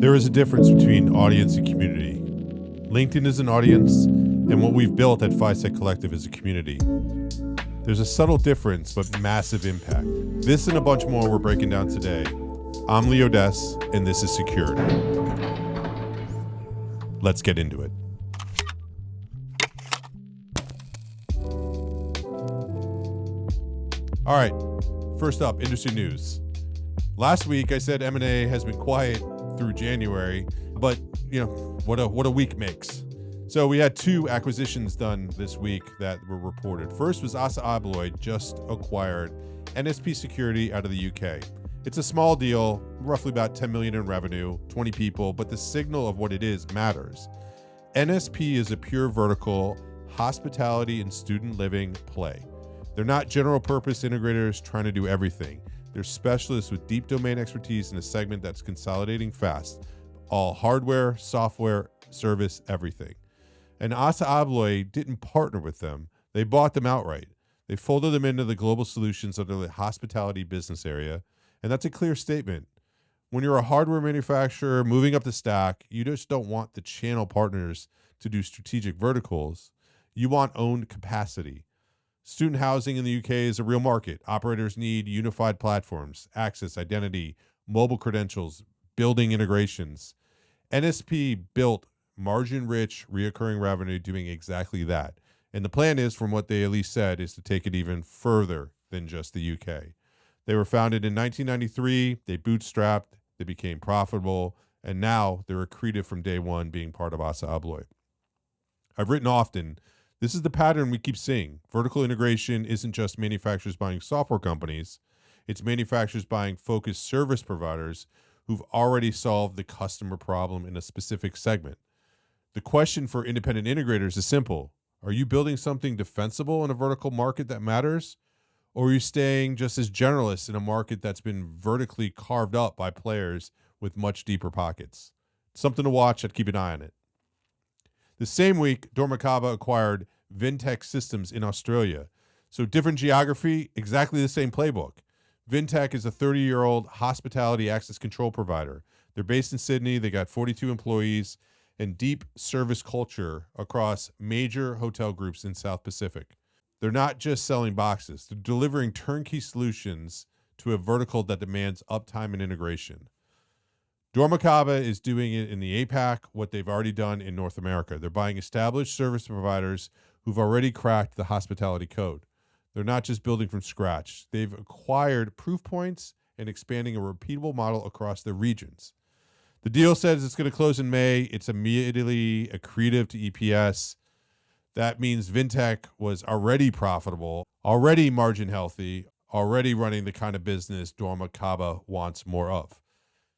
There is a difference between audience and community. LinkedIn is an audience, and what we've built at PSA Collective is a community. There's a subtle difference, but massive impact. This and a bunch more we're breaking down today. I'm Lee Odess, and this is Secured. Let's get into it. All right, first up, industry news. Last week, I said M&A has been quiet through January, but what a week makes. So we had two acquisitions done this week that were reported. First was Assa Abloy just acquired NSP Security out of the UK. It's a small deal, roughly about 10 million in revenue, 20 people, but the signal of what it is matters. NSP is a pure vertical hospitality and student living play. They're not general purpose integrators trying to do everything. They're specialists with deep domain expertise in a segment that's consolidating fast. All hardware, software, service, everything. And Assa Abloy didn't partner with them. They bought them outright. They folded them into the global solutions under the hospitality business area. And that's a clear statement. When you're a hardware manufacturer moving up the stack, you just don't want the channel partners to do strategic verticals. You want owned capacity. Student housing in the UK is a real market. Operators need unified platforms, access, identity, mobile credentials, building integrations. NSP built margin-rich, reoccurring revenue doing exactly that. And the plan is, from what they at least said, is to take it even further than just the UK. They were founded in 1993. They bootstrapped. They became profitable. And now they're accretive from day one, being part of Assa Abloy. I've written often, this is the pattern we keep seeing. Vertical integration isn't just manufacturers buying software companies. It's manufacturers buying focused service providers who've already solved the customer problem in a specific segment. The question for independent integrators is simple. Are you building something defensible in a vertical market that matters? Or are you staying just as generalists in a market that's been vertically carved up by players with much deeper pockets? Something to watch. I'd keep an eye on it. The same week, Dormakaba acquired Vintech Systems in Australia. So different geography, exactly the same playbook. Vintech is a 30-year-old hospitality access control provider. They're based in Sydney. They got 42 employees and deep service culture across major hotel groups in South Pacific. They're not just selling boxes. They're delivering turnkey solutions to a vertical that demands uptime and integration. Dormakaba is doing it in the APAC, what they've already done in North America. They're buying established service providers who've already cracked the hospitality code. They're not just building from scratch. They've acquired proof points and expanding a repeatable model across their regions. The deal says it's going to close in May. It's immediately accretive to EPS. That means Vintech was already profitable, already margin healthy, already running the kind of business Dormakaba wants more of.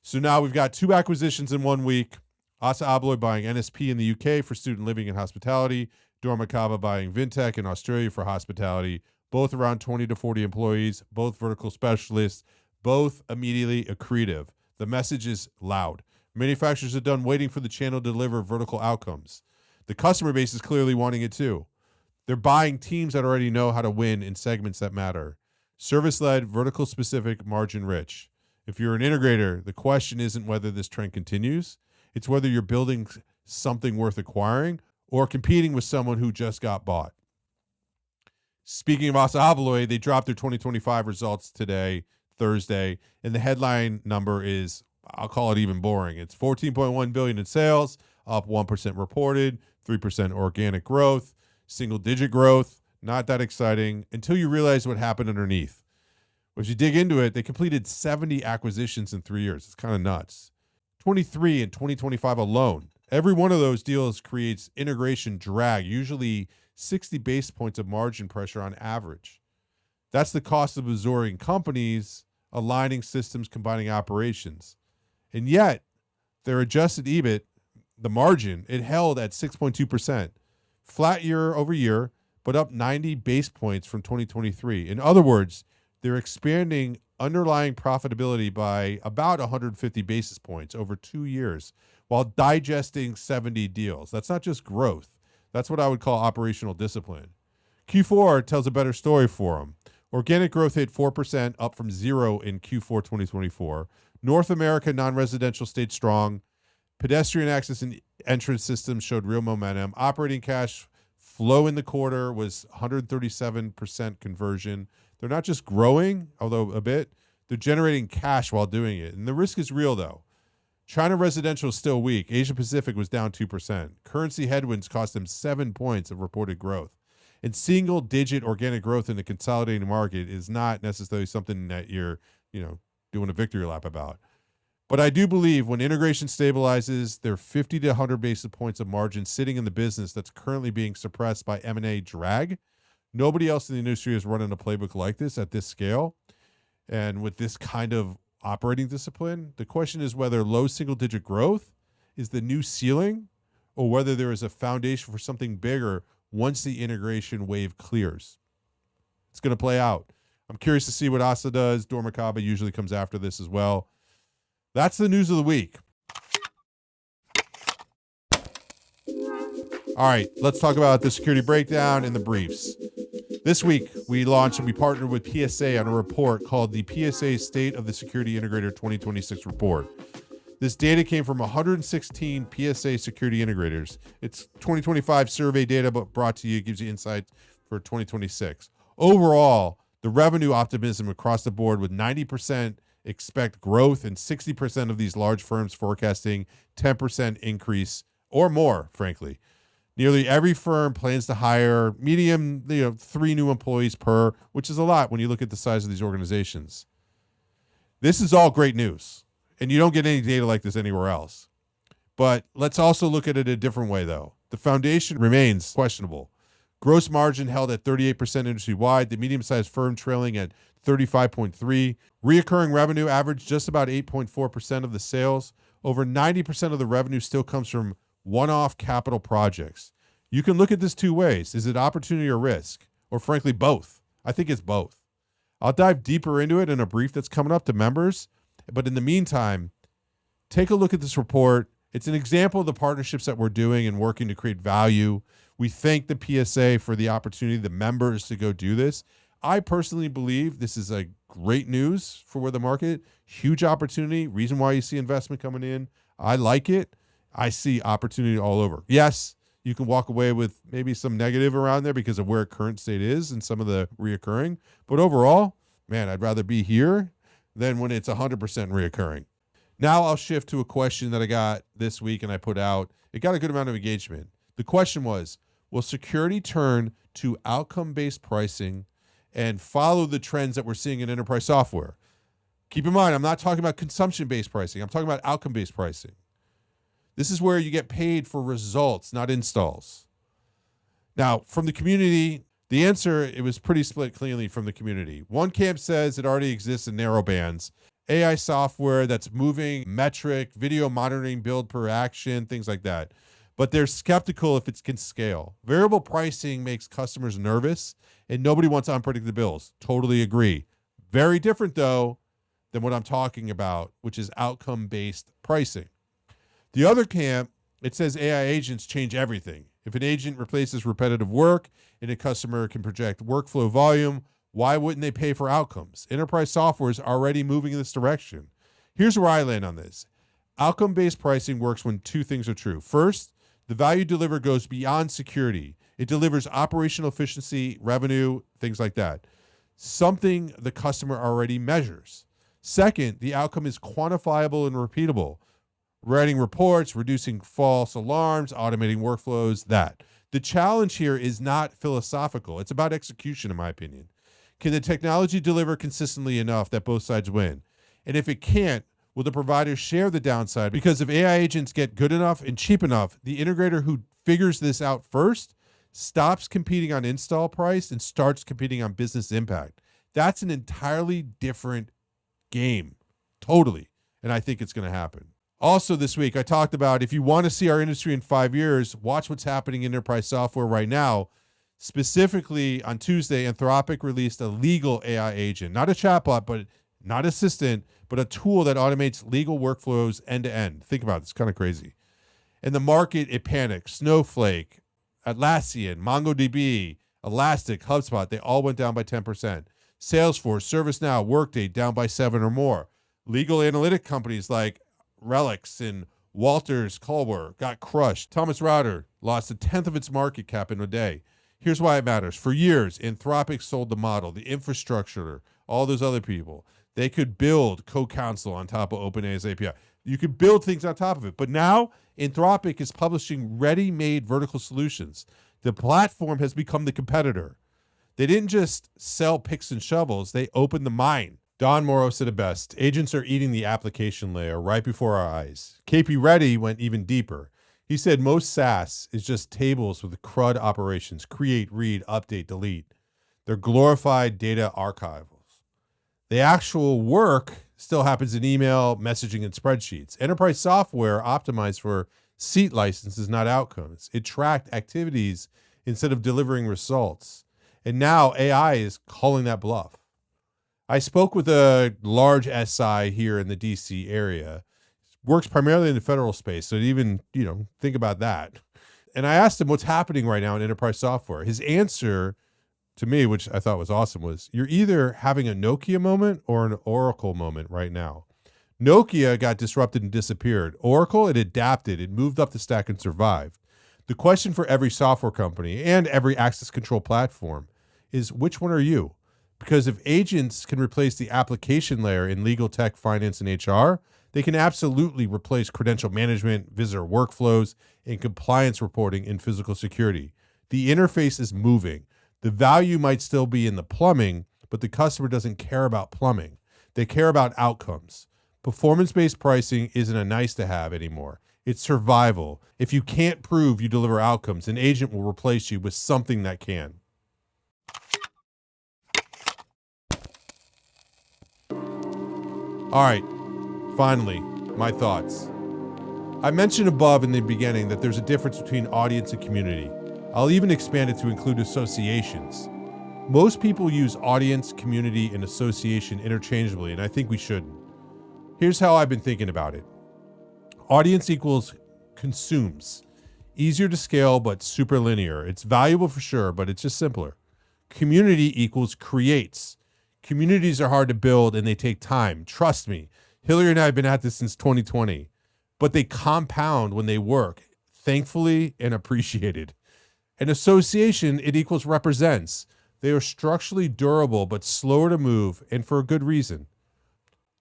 So now we've got two acquisitions in 1 week. Assa Abloy buying NSP in the UK for student living and hospitality. Dormakaba buying Vintech in Australia for hospitality. Both around 20 to 40 employees, both vertical specialists, both immediately accretive. The message is loud. Manufacturers are done waiting for the channel to deliver vertical outcomes. The customer base is clearly wanting it too. They're buying teams that already know how to win in segments that matter. Service-led, vertical-specific, margin-rich. If you're an integrator, the question isn't whether this trend continues. It's whether you're building something worth acquiring or competing with someone who just got bought. Speaking of Assa Abloy, they dropped their 2025 results today, Thursday, and the headline number is, I'll call it even boring. It's $14.1 billion in sales, up 1% reported, 3% organic growth, single-digit growth. Not that exciting until you realize what happened underneath. If you dig into it, they completed 70 acquisitions in 3 years. It's kind of nuts. 23 in 2025 alone. Every one of those deals creates integration drag, usually 60 basis points of margin pressure on average. That's the cost of absorbing companies, aligning systems, combining operations. And yet, their adjusted EBIT, the margin, it held at 6.2%. Flat year over year, but up 90 basis points from 2023. In other words, they're expanding underlying profitability by about 150 basis points over 2 years while digesting 70 deals. That's not just growth. That's what I would call operational discipline. Q4 tells a better story for them. Organic growth hit 4%, up from 0 in Q4 2024. North America non-residential stayed strong. Pedestrian access and entrance systems showed real momentum. Operating cash flow in the quarter was 137% conversion. They're not just growing, although a bit, they're generating cash while doing it. And the risk is real, though. China residential is still weak. Asia Pacific was down 2%. Currency headwinds cost them 7 points of reported growth. And single-digit organic growth in the consolidating market is not necessarily something that you're, doing a victory lap about. But I do believe when integration stabilizes, there are 50 to 100 basis points of margin sitting in the business that's currently being suppressed by M&A drag. Nobody else in the industry is running a playbook like this at this scale. And with this kind of operating discipline, the question is whether low single-digit growth is the new ceiling or whether there is a foundation for something bigger once the integration wave clears. It's going to play out. I'm curious to see what Assa does. Dormakaba usually comes after this as well. That's the news of the week. All right, let's talk about the security breakdown and the briefs. This week, we launched and we partnered with PSA on a report called the PSA State of the Security Integrator 2026 report. This data came from 116 PSA security integrators. It's 2025 survey data, but brought to you, gives you insight for 2026. Overall, the revenue optimism across the board with 90% expect growth and 60% of these large firms forecasting 10% increase or more, frankly. Nearly every firm plans to hire medium, 3 new employees per, which is a lot when you look at the size of these organizations. This is all great news, and you don't get any data like this anywhere else. But let's also look at it a different way, though. The foundation remains questionable. Gross margin held at 38% industry-wide, the medium-sized firm trailing at 35.3%. Reoccurring revenue averaged just about 8.4% of the sales. Over 90% of the revenue still comes from one-off capital projects. You can look at this two ways. Is it opportunity or risk? Or frankly, both. I think it's both. I'll dive deeper into it in a brief that's coming up to members. But in the meantime, take a look at this report. It's an example of the partnerships that we're doing and working to create value. We thank the PSA for the opportunity, the members, to go do this. I personally believe this is a great news for where the market, huge opportunity, reason why you see investment coming in. I like it. I see opportunity all over. Yes, you can walk away with maybe some negative around there because of where current state is and some of the reoccurring. But overall, man, I'd rather be here than when it's 100% reoccurring. Now I'll shift to a question that I got this week and I put out. It got a good amount of engagement. The question was, will security turn to outcome-based pricing and follow the trends that we're seeing in enterprise software? Keep in mind, I'm not talking about consumption-based pricing. I'm talking about outcome-based pricing. This is where you get paid for results, not installs. Now, from the community, the answer, it was pretty split cleanly from the community. One camp says it already exists in narrow bands. AI software that's moving, metric, video monitoring, build per action, things like that. But they're skeptical if it can scale. Variable pricing makes customers nervous, and nobody wants unpredictable bills. Totally agree. Very different, though, than what I'm talking about, which is outcome-based pricing. The other camp, it says AI agents change everything. If an agent replaces repetitive work and a customer can project workflow volume, why wouldn't they pay for outcomes? Enterprise software is already moving in this direction. Here's where I land on this. Outcome-based pricing works when two things are true. First, the value delivered goes beyond security. It delivers operational efficiency, revenue, things like that. Something the customer already measures. Second, the outcome is quantifiable and repeatable. Writing reports, reducing false alarms, automating workflows, that. The challenge here is not philosophical. It's about execution, in my opinion. Can the technology deliver consistently enough that both sides win? And if it can't, will the providers share the downside? Because if AI agents get good enough and cheap enough, the integrator who figures this out first stops competing on install price and starts competing on business impact. That's an entirely different game. Totally. And I think it's going to happen. Also this week, I talked about if you want to see our industry in 5 years, watch what's happening in enterprise software right now. Specifically on Tuesday, Anthropic released a legal AI agent, not a chatbot, but not assistant, but a tool that automates legal workflows end to end. Think about it. It's kind of crazy. In the market, it panicked. Snowflake, Atlassian, MongoDB, Elastic, HubSpot, they all went down by 10%. Salesforce, ServiceNow, Workday down by 7 or more. Legal analytic companies like Relics and Walters Culver got crushed. Thomas Reuters lost a tenth of its market cap in a day. Here's why it matters. For years, Anthropic sold the model, the infrastructure, all those other people. They could build co-counsel on top of OpenAI's API. You could build things on top of it. But now, Anthropic is publishing ready-made vertical solutions. The platform has become the competitor. They didn't just sell picks and shovels. They opened the mine. Don Morrow said it best. Agents are eating the application layer right before our eyes. KP Reddy went even deeper. He said most SaaS is just tables with CRUD operations. Create, read, update, delete. They're glorified data archives. The actual work still happens in email, messaging, and spreadsheets. Enterprise software optimized for seat licenses, not outcomes. It tracked activities instead of delivering results. And now AI is calling that bluff. I spoke with a large SI here in the DC area. Works primarily in the federal space, so even, think about that. And I asked him what's happening right now in enterprise software. His answer to me, which I thought was awesome, was you're either having a Nokia moment or an Oracle moment right now. Nokia got disrupted and disappeared. Oracle, it adapted, it moved up the stack and survived. The question for every software company and every access control platform is, which one are you? Because if agents can replace the application layer in legal, tech, finance, and HR, they can absolutely replace credential management, visitor workflows, and compliance reporting in physical security. The interface is moving. The value might still be in the plumbing, but the customer doesn't care about plumbing. They care about outcomes. Performance-based pricing isn't a nice to have anymore. It's survival. If you can't prove you deliver outcomes, an agent will replace you with something that can. All right, finally, my thoughts. I mentioned above in the beginning that there's a difference between audience and community. I'll even expand it to include associations. Most people use audience, community, and association interchangeably, and I think we shouldn't. Here's how I've been thinking about it. Audience equals consumes. Easier to scale, but super linear. It's valuable for sure, but it's just simpler. Community equals creates. Communities are hard to build and they take time. Trust me. Hillary and I have been at this since 2020, but they compound when they work, thankfully and appreciated. An association, it equals represents. They are structurally durable, but slower to move, and for a good reason.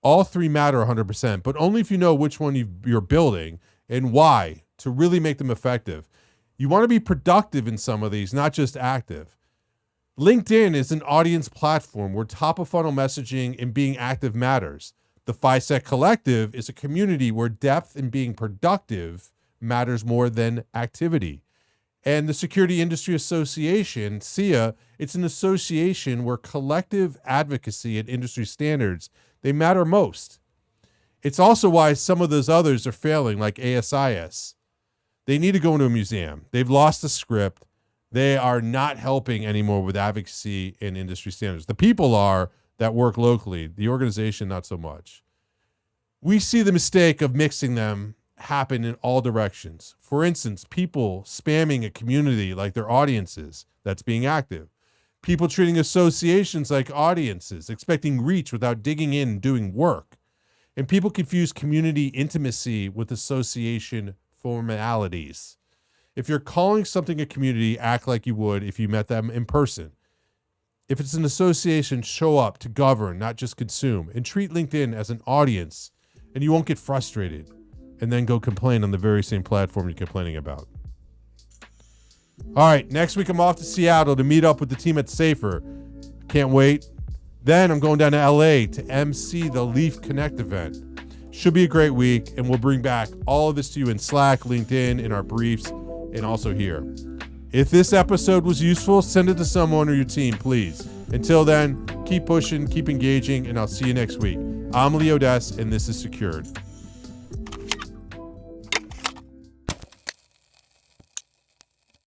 All three matter 100%, but only if you know which one you're building and why to really make them effective. You want to be productive in some of these, not just active. LinkedIn is an audience platform where top-of-funnel messaging and being active matters. The FISEC Collective is a community where depth and being productive matters more than activity. And the Security Industry Association, SIA, it's an association where collective advocacy and industry standards, they matter most. It's also why some of those others are failing, like ASIS. They need to go into a museum. They've lost the script. They are not helping anymore with advocacy and industry standards. The people are that work locally, the organization, not so much. We see the mistake of mixing them happen in all directions. For instance, people spamming a community like their audiences, that's being active. People treating associations like audiences, expecting reach without digging in and doing work. And people confuse community intimacy with association formalities. If you're calling something a community, act like you would if you met them in person. If it's an association, show up to govern, not just consume, and treat LinkedIn as an audience, and you won't get frustrated and then go complain on the very same platform you're complaining about. All right, next week I'm off to Seattle to meet up with the team at Safer. Can't wait. Then I'm going down to LA to MC the Leaf Connect event. Should be a great week, and we'll bring back all of this to you in Slack, LinkedIn, in our briefs, and also here. If this episode was useful, send it to someone or your team, please. Until then, keep pushing, keep engaging, and I'll see you next week. I'm Lee Odess, and this is Secured.